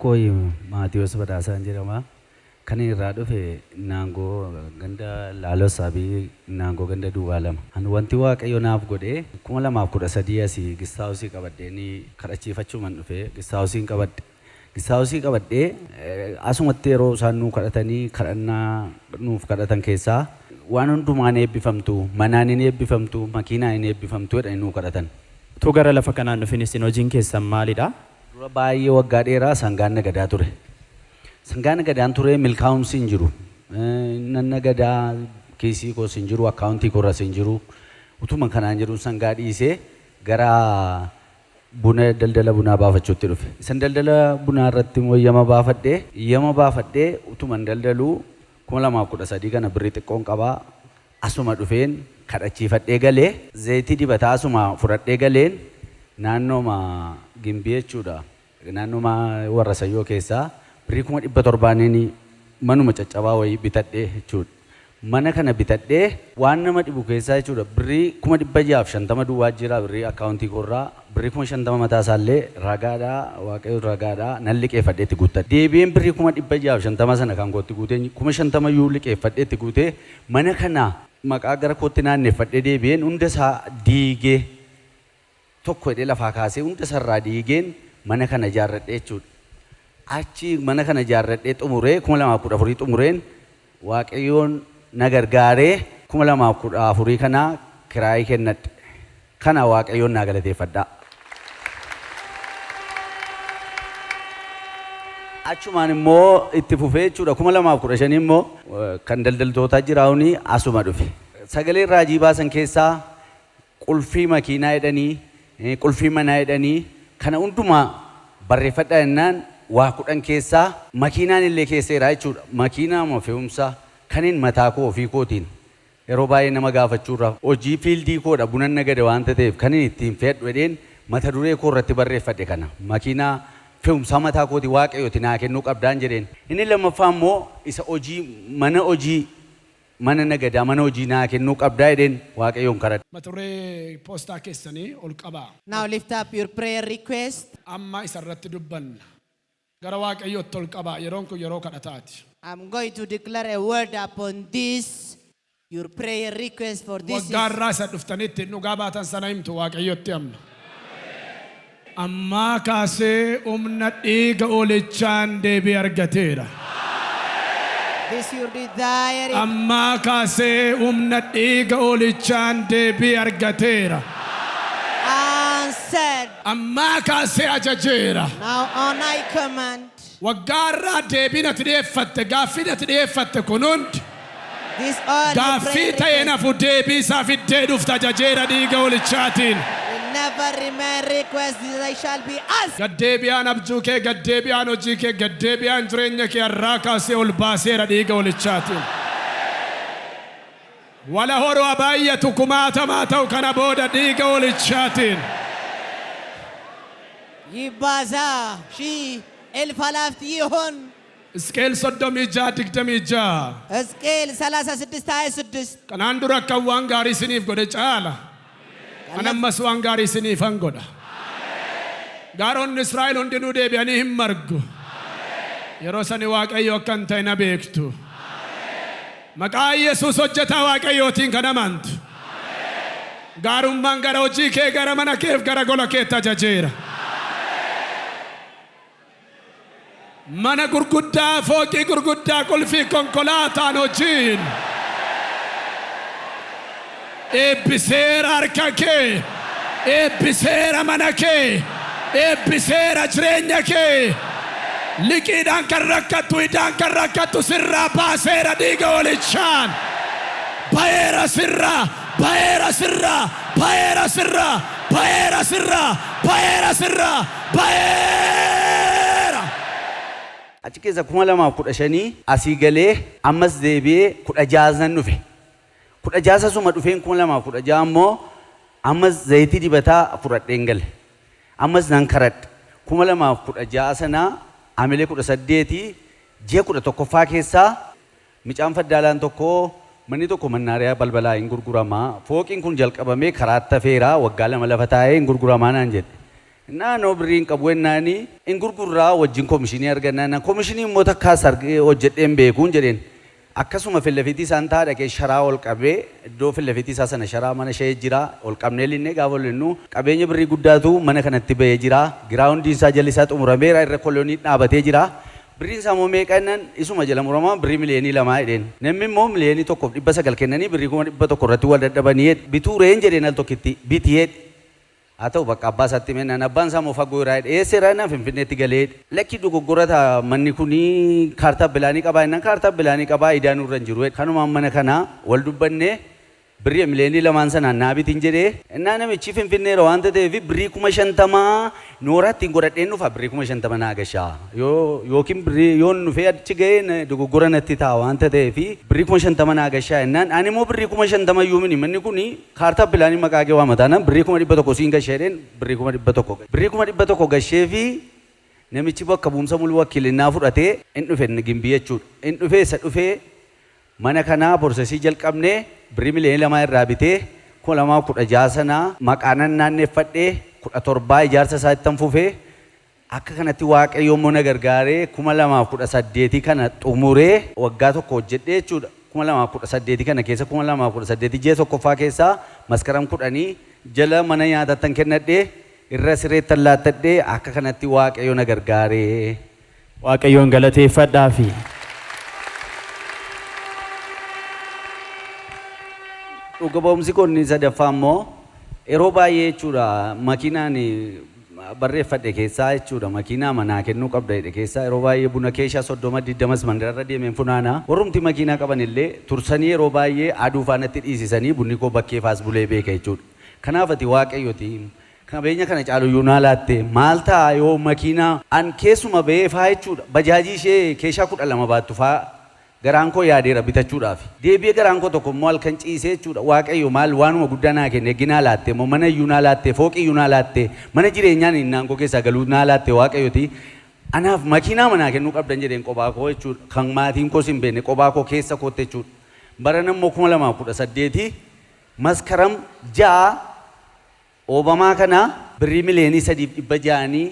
Maqaankooyi Maatiyoos Badhaasaan jedhama. Kan irraa dhufe naangoo ganda Laaloo Saabii naangoo ganda Duwwaa lama. Ani wanti Waaqayyo naaf godhe 2013 asii Gistaawusii qabadheenii kadhachiifachuuman dhufe Gistaawusiin qabadhe. Gistaawusii qabadhee asumatti yeroo isaan nuu kadhatanii kadhannaa nuuf kadhatan keessaa waan hundumaan eebbifamtu, manaan hin eebbifamtu, makiinaan hin eebbifamtu jedhanii nuu kadhatan. Tu gara lafa kanaan dhufin isin hojiin keessan maalidha? Dura baay'ee waggaa dheeraa sangaan nagadaa ture. Sangaan nagadaan ture milkaa'umsi hin jiru. Nanna gadaa kiisii koos hin jiru, akkaawuntii koorras hin jiru. Utuma kanaan jiru sangaa dhiisee gara buna daldala bunaa baafachuutti dhufe. Isan daldala bunaa irratti yama baafadhee utuman daldaluu 2013 kana birrii xiqqoon qabaa asuma dhufeen kadhachiifadhee galee zayitii dibataa asuma fudhadhee galeen naannooma Gimbii jechuudha. Naannooma warra Sayyoo keessaa birrii 1700 manuma caccabaa wayii bitadhee jechuudha. Mana kana bitadhee waan nama dhibu keessaa jechuudha birrii 650 duwwaa jira birrii akkaawuntii koorraa birrii 50 mataa isaallee ragaadhaa Waaqayyo ragaadhaa nan liqeeffadhee itti guuttadhe. Deebiin birrii 650 sana kan kootti guutee 50 iyyuu liqeeffadhee itti guutee mana kana maqaa gara kootti naanneffadhee deebiin hunda isaa diigee tokko hidhee lafaa kaasee hunda sarraa diigeen mana kana ijaarradhee jechuudha. Achi mana kana ijaarradhee xumuree 2014 xumureen Waaqayyoon na gargaaree 2014 kana kiraayii kennadhe. Kana Waaqayyoon naa galateeffadhaa. Achumaan immoo itti fufee jechuudha 2015 immoo kan daldaltootaa jiraawuni asuma dhufe. Sagalee raajii baasan keessaa qulfii makiinaa jedhanii qulfii manaa jedhanii kana hundumaa barreeffadhaa jennaan waa 10 keessaa makiinaan illee keesseera jechuudha. Makiinaa fe'umsaa kanin mataa koo ofii kootiin yeroo baay'ee nama gaafachuurraa hojii fiildii koodha bunan nagada waan ta'eef kanin ittiin fedhu jedheen mata duree koo irratti barreeffadhe kana makiinaa fe'umsaa mataa kooti Waaqayyooti naa kennuu qabdaan jedheen. Inni lammaffaa immoo isa hojii mana nagadaa mana hojii naa kennuu qabdaa jedheen Waaqayyoon kadhadhe. Mata duree poostaa keessanii ol qabaa. Now lift up your prayer request. Amma isarratti dubbanna. Gara Waaqayyootti ol qabaa. Yeroon kun yeroo kadhataati. I'm going to declare a word upon this, your prayer request for this. Waggaarraa isa dhuftanitti dhugaa baatan sana himtu Waaqayyootti amma. Ammaa kaasee humna dhiiga oolichaan deebii argateera. This your desire. Ammaa kaasee humna dhiiga oolichaan deebii argateera. Answered. Ammaa kaasee ajajeera. Now on I command. Waggaarraa deebiin ati dhiyeeffatte gaaffiin ati dhiyeeffatte kun hundi This all gaaffii ta'ee nafu deebii isaa fiddee dhufta ajajeera dhiiga oolichaatiin. will never remain request. They shall be asked. Gaddeebiyaan abjuu kee, gaddeebiyaan hojii kee, gaddeebiyaan jireenya kee irraa kaasee ol baaseera dhiiga oolichaatiin. Wala horoo baay'atu kumaatamaa ta'u kana booda dhiiga oolichaatiin. Yibaza she elfalaft yihon. Iskeel 36 Hizqeel 36:26. kanaan dura akka waan gaarii isiniif godhe caala. Anammas waan gaarii isiniifan godha. Gaaronni Israa'el hundinuu deebi'anii hin margu. Yeroo sani Waaqayyo akka hin ta'e na beektu. Maqaa Yesuus hojjetaa Waaqayyootiin kan amantu. Gaarummaan gara hojii kee, gara mana keef, gara gola keetti ajajeera. Mana gurguddaa, fooqii gurguddaa, qulfii konkolaataan hojiin. Eebbiseera harka kee, eebbiseera mana kee, eebbiseera jireenya kee. Liqiidhaan kan rakkattu, idaan kan rakkattu sirraa baaseera dhiiga oolichaan. Bayeera sirraa, bayeera sirraa, bayeera sirraa, bayeera sirraa, bayeera sirraa, bayeera. Achi keessa 2015 asii galee ammas deebi'ee 16 dhufe. 16 suma dhufeen 2016 immoo ammas zayitii dibataa fudhadheen gale. Ammas nan karadhe. 2016 sana Amilee 18 ji'a 11ffaa keessaa micaan faddaalaan tokko manni tokko mannaariyaa balbalaa hin gurguramaa. Fooqiin kun jalqabamee karaatti hafeera waggaa 2 lafa taa'ee hin gurguramaa naan jedhe. እና ነው ብሪን ቀበውናኒ እንጉርጉራ ወጅን ኮሚሽኒ አርገናና ኮሚሽኒ ሞተካስ አርገ ወጀደን ቤኩን ጀደን akkasuma fillafiti santa dhaqee sharaa ol qabee iddoo fillafiti isaa sana sharaa mana shee jira ol qabnee linnee gaafa ollennu qabeenya birrii guddaatu mana kanatti bahee jira giraawundi isaa jalli isaa xumurameera irra koloonii dhaabatee jira birriin isaa immoo meeqannan isuma jala muramaa birrii miliyoonii 2 jedheen namni immoo miliyoonii 1,900 kennanii birrii 100 irratti wal dadhabanii bituu reen jedheen al tokkitti bitiyee atau bakka abbasatti menna abban samo fagoira eserana finfinnetti galee lakki dogoggorata manni kuni kaartaa bilaanii qaba innan kaartaa bilaanii qaba idaanuu irra jiru kanuma mana kana wal dubbanne birrii miliyoonii 2 sana naabitiin jedhee inna namichi finfinnee ro wanta ta'eef birrii 50 nooratti godhadheen dhufa birrii 50 naagashaa yookiin birrii yoon dhufee achi ga'ee dogoggora natti ta'a wanta ta'eef birrii 50 naagashaa innan ani immoo birrii 50 yuumini manni kuni kaartaa bilaanii maqaagee waamataana birrii 100 siin gasheen birrii 100 gashee fi namichi bakka buumsa muluu wakiilinaa fudhatee in dhufe gimbii jechuudha in dhufee isa dhufee mana kana borsasii jalqabnee birrii miliyoonii 2 irraa bitee 2016 sana maqaanan naanneeffadhee 17 ijaarsa isaa ittan fufee akka kanatti waaqayyo immoo na gargaaree 2018 kana xumuree waggaa tokko hojjedhee jechuudha 2018 kana keessa 2018 ji'a tokkoffaa keessaa maskaram 10 jala mana nyaatattan kennadhee irra sireettan laattadhee akka kanatti waaqayyo na gargaaree waaqayyoon galateeffadhaafi dhugabaumsi konni sadaffaa immoo yeroo baay'ee jechuudha makiinaan barreeffadhe keessaa jechuudha makiinaa manaa kennuu qabda jedhe keessaa yeroo baay'ee buna keeshaa 30-20 mandararra deemeen funaana warrumti makiinaa qaban illee tursanii yeroo baay'ee aduu faanatti dhiisisanii bunni koo bakkee faas bulee beeka jechuudha kanaaf ati waaqayyooti qabeenya kana caaluyyuu naa laatte maal ta'a yoo makiinaa an keessuma ba'ee faa jechuudha bajaajii ishee keeshaa 12 baattu faa garaan koo yaadeera bitachuudhaaf deebi'ee garaan koo tokko immoo halkan ciisee jechuudha waaqayyo maal waanuma guddaa naa kenne ginaa laatte immoo mana iyyuu naa laatte fooqii iyyuu naa laatte mana jireenyaan innaan koo keessaa galuu naa laatte waaqayyooti anaaf makiinaa manaa kennuu qabdan jedheen qophaa koo jechuudha kan maatiin koos hin beekne qophaa koo keessa kootte jechuudha bara nammoo 2018 maskaram 6 oobamaa kana birrii miliyoonii 3,600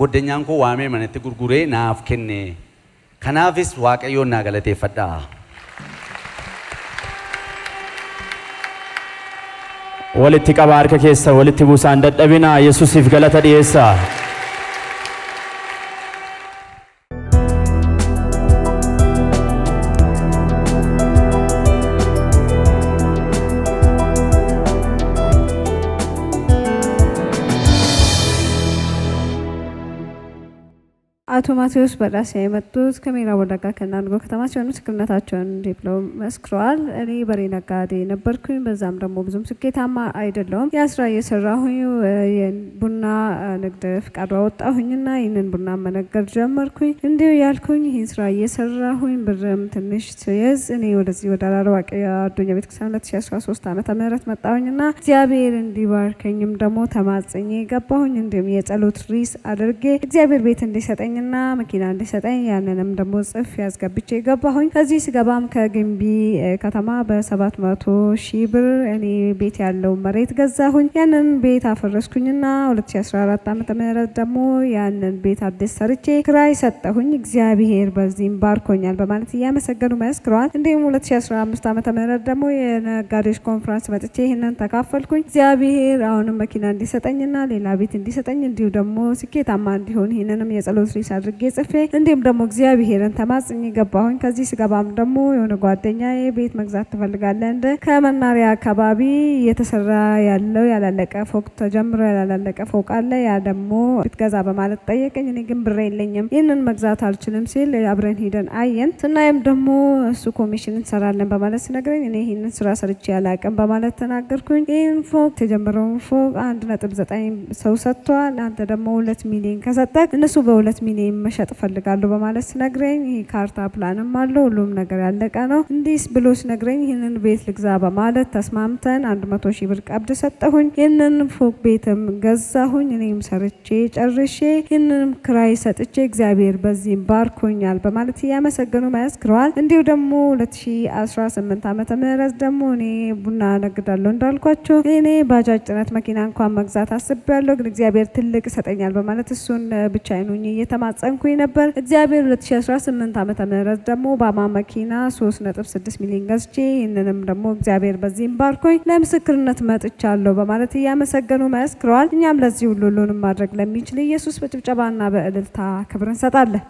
goddenyaan koo waamee manatti gurguree naaf kenne kanaafis waaqayyoon naa galateeffadha walitti qaba harka keessa walitti buusaan dadhabina yesuusiif galata dhiyeessaa አቶ ማቴዎስ በዳሴ የመጡት ከሜራ ወለጋ ከናንጎ ከተማ ሲሆኑ ምስክርነታቸውን እንዲህ ብለው መስክረዋል። እኔ በሬ ነጋዴ ነበርኩኝ። በዛም ደግሞ ብዙም ስኬታማ አይደለሁም። ያ ስራ እየሰራሁኝ የቡና ንግድ ፍቃድ አወጣሁኝና ይህንን ቡና መነገድ ጀመርኩኝ። እንዲሁ ያልኩኝ ይህን ስራ እየሰራሁኝ ብርም ትንሽ ስይዝ እኔ ወደዚህ ወደ አራዋቂ አዱኛ ቤተክርስቲያን 2013 ዓመተ ምህረት መጣሁኝና እግዚአብሔር እንዲባርከኝም ደግሞ ተማጽኜ ገባሁኝ። እንዲሁም የጸሎት ሪስ አድርጌ እግዚአብሔር ቤት እንዲሰጠኝ እና መኪና እንዲሰጠኝ ያንንም ደግሞ ጽፍ ያስገብቼ ገባሁኝ። ከዚህ ስገባም ከግንቢ ከተማ በ700,000 ብር እኔ ቤት ያለው መሬት ገዛሁኝ። ያንን ቤት አፈረስኩኝና 2014 ዓመተ ምህረት ደግሞ ያንን ቤት አዲስ ሰርቼ ክራይ ሰጠሁኝ። እግዚአብሔር በዚህም ባርኮኛል በማለት እያመሰገኑ መስክረዋል። እንዲሁም 2015 ዓመተ ምህረት ደግሞ የነጋዴዎች ኮንፈረንስ መጥቼ ይሄንን ተካፈልኩኝ። እግዚአብሔር አሁንም መኪና እንዲሰጠኝና ሌላ ቤት እንዲሰጠኝ እንዲሁ ደግሞ ስኬታማ እንዲሆን ይሄንንም የጸሎት አድርጌ ጽፌ እንዲሁም ደግሞ እግዚአብሔርን ተማጽኜ ገባሁኝ። ከዚህ ስገባም ደግሞ የሆነ ጓደኛዬ ቤት መግዛት ትፈልጋለህ እንደ ከመናሪያ አካባቢ እየተሰራ ያለው ያላለቀ ፎቅ ተጀምሮ ያላለቀ ፎቅ አለ ያ ደግሞ ብትገዛ በማለት ጠየቀኝ። እኔ ግን ብር የለኝም ይህንን መግዛት አልችልም ሲል አብረን ሄደን አየን። ስናይም ደግሞ እሱ ኮሚሽን እንሰራለን በማለት ሲነግረኝ እኔ ይህንን ስራ ሰርቼ ያላቅም በማለት ተናገርኩኝ። ይህን ፎቅ ተጀምረውን ፎቅ 1.9 ሰው ሰጥቷል። አንተ ደግሞ 2 ሚሊዮን ከሰጠህ እነሱ በ2 ሚሊዮን መሸጥ ፈልጋለሁ በማለት ሲነግረኝ ይሄ ካርታ ፕላንም አለው ሁሉም ነገር ያለቀ ነው እንዲስ ብሎ ሲነግረኝ ይህንን ቤት ልግዛ በማለት ተስማምተን 100 ሺህ ብር ቀብድ ሰጠሁኝ። ይህንን ፎቅ ቤትም ገዛሁኝ። እኔም ሰርቼ ጨርሼ ይህንንም ክራይ ሰጥቼ እግዚአብሔር በዚህም ባርኮኛል በማለት እያመሰገኑ መስክረዋል። እንዲሁ ደግሞ 2018 ዓመተ ምህረት ደግሞ እኔ ቡና ነግዳለሁ እንዳልኳቸው እኔ ባጃጅ ጭነት መኪና እንኳን መግዛት አስቤያለሁ፣ ግን እግዚአብሔር ትልቅ ይሰጠኛል በማለት እሱን ብቻዬን ሆኜ እየተማጸንኩኝ ነበር። እግዚአብሔር 2018 ዓመተ ምህረት ደግሞ ባማ መኪና 3.6 ሚሊዮን ገዝቼ ይህንንም ደግሞ እግዚአብሔር በዚህም ባርኮኝ ለምስክርነት መጥቻለሁ በማለት እያመሰገኑ መስክረዋል። እኛም ለዚህ ሁሉንም ማድረግ ለሚችል ኢየሱስ በጭብጨባና በእልልታ ክብር እንሰጣለን።